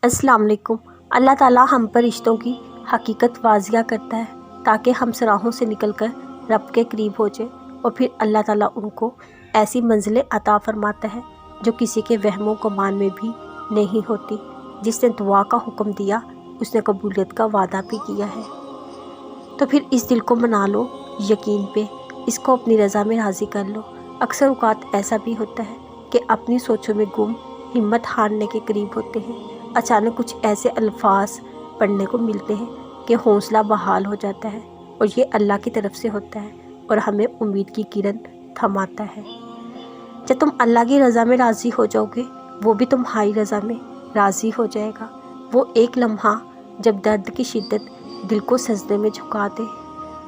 अस्सलाम वालेकुम। अल्लाह ताला हम पर रिश्तों की हकीकत वाज़िया करता है ताकि हम सराहों से निकलकर रब के करीब हो जाए और फिर अल्लाह ताला उनको ऐसी मंजिलें अता फरमाता है जो किसी के वहमों गुमान में भी नहीं होती। जिसने दुआ का हुक्म दिया उसने कबूलियत का वादा भी किया है। तो फिर इस दिल को मना लो यकीन पे, इसको अपनी रज़ा में राज़ी कर लो। अक्सर औक़ात ऐसा भी होता है कि अपनी सोचों में गुम हिम्मत हारने के करीब होते हैं। अचानक कुछ ऐसे अल्फाज पढ़ने को मिलते हैं कि हौसला बहाल हो जाता है और ये अल्लाह की तरफ से होता है और हमें उम्मीद की किरण थमाता है। जब तुम अल्लाह की रज़ा में राज़ी हो जाओगे वो भी तुम्हारी रज़ा में राज़ी हो जाएगा। वो एक लम्हा जब दर्द की शिद्दत दिल को सजदे में झुका दे,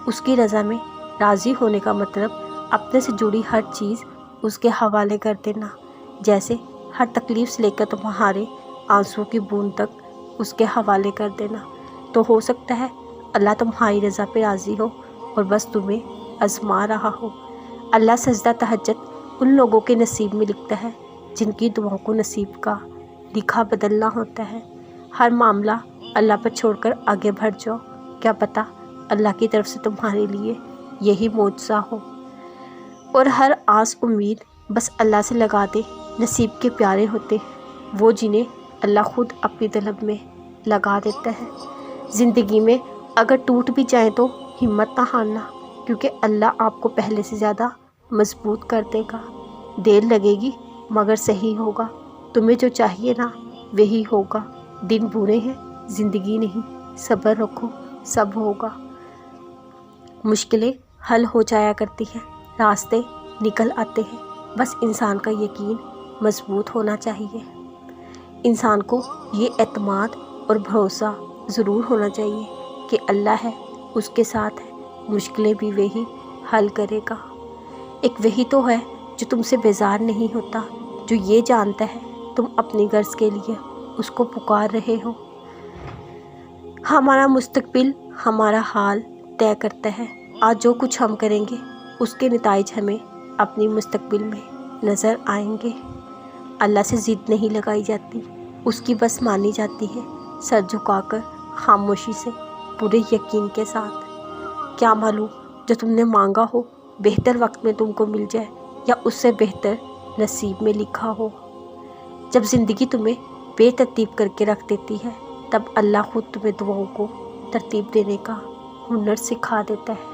उसकी रज़ा में राज़ी होने का मतलब अपने से जुड़ी हर चीज़ उसके हवाले कर देना। जैसे हर तकलीफ़ से लेकर तुम्हारे आंसू की बूंद तक उसके हवाले कर देना। तो हो सकता है अल्लाह तुम्हारी रज़ा पे राज़ी हो और बस तुम्हें आज़मा रहा हो। अल्लाह सजदा तहज्जुद उन लोगों के नसीब में लिखता है जिनकी दुआओं को नसीब का लिखा बदलना होता है। हर मामला अल्लाह पर छोड़कर आगे बढ़ जाओ, क्या पता अल्लाह की तरफ से तुम्हारे लिए यही मौजज़ा हो। और हर आस उम्मीद बस अल्लाह से लगा दे। नसीब के प्यारे होते वो जिन्हें अल्लाह ख़ुद अपनी तलब में लगा देता है। ज़िंदगी में अगर टूट भी जाए तो हिम्मत ना हारना, क्योंकि अल्लाह आपको पहले से ज़्यादा मजबूत कर देगा। देर लगेगी मगर सही होगा। तुम्हें जो चाहिए ना वही होगा। दिन बुरे हैं ज़िंदगी नहीं, सब्र रखो सब होगा। मुश्किलें हल हो जाया करती हैं, रास्ते निकल आते हैं। बस इंसान का यकीन मजबूत होना चाहिए। इंसान को ये एतमाद और भरोसा ज़रूर होना चाहिए कि अल्लाह है, उसके साथ है, मुश्किलें भी वही हल करेगा। एक वही तो है जो तुमसे बेजार नहीं होता, जो ये जानता है तुम अपनी गर्ज के लिए उसको पुकार रहे हो। हमारा मुस्तकबिल हमारा हाल तय करता है। आज जो कुछ हम करेंगे उसके नताइज हमें अपनी मुस्तकबिल में नज़र आएंगे। अल्लाह से ज़िद नहीं लगाई जाती, उसकी बस मानी जाती है सर झुकाकर खामोशी से पूरे यकीन के साथ। क्या मालूम जो तुमने मांगा हो बेहतर वक्त में तुमको मिल जाए या उससे बेहतर नसीब में लिखा हो। जब ज़िंदगी तुम्हें बेतरतीब करके रख देती है तब अल्लाह खुद तुम्हें दुआओं को तरतीब देने का हुनर सिखा देता है।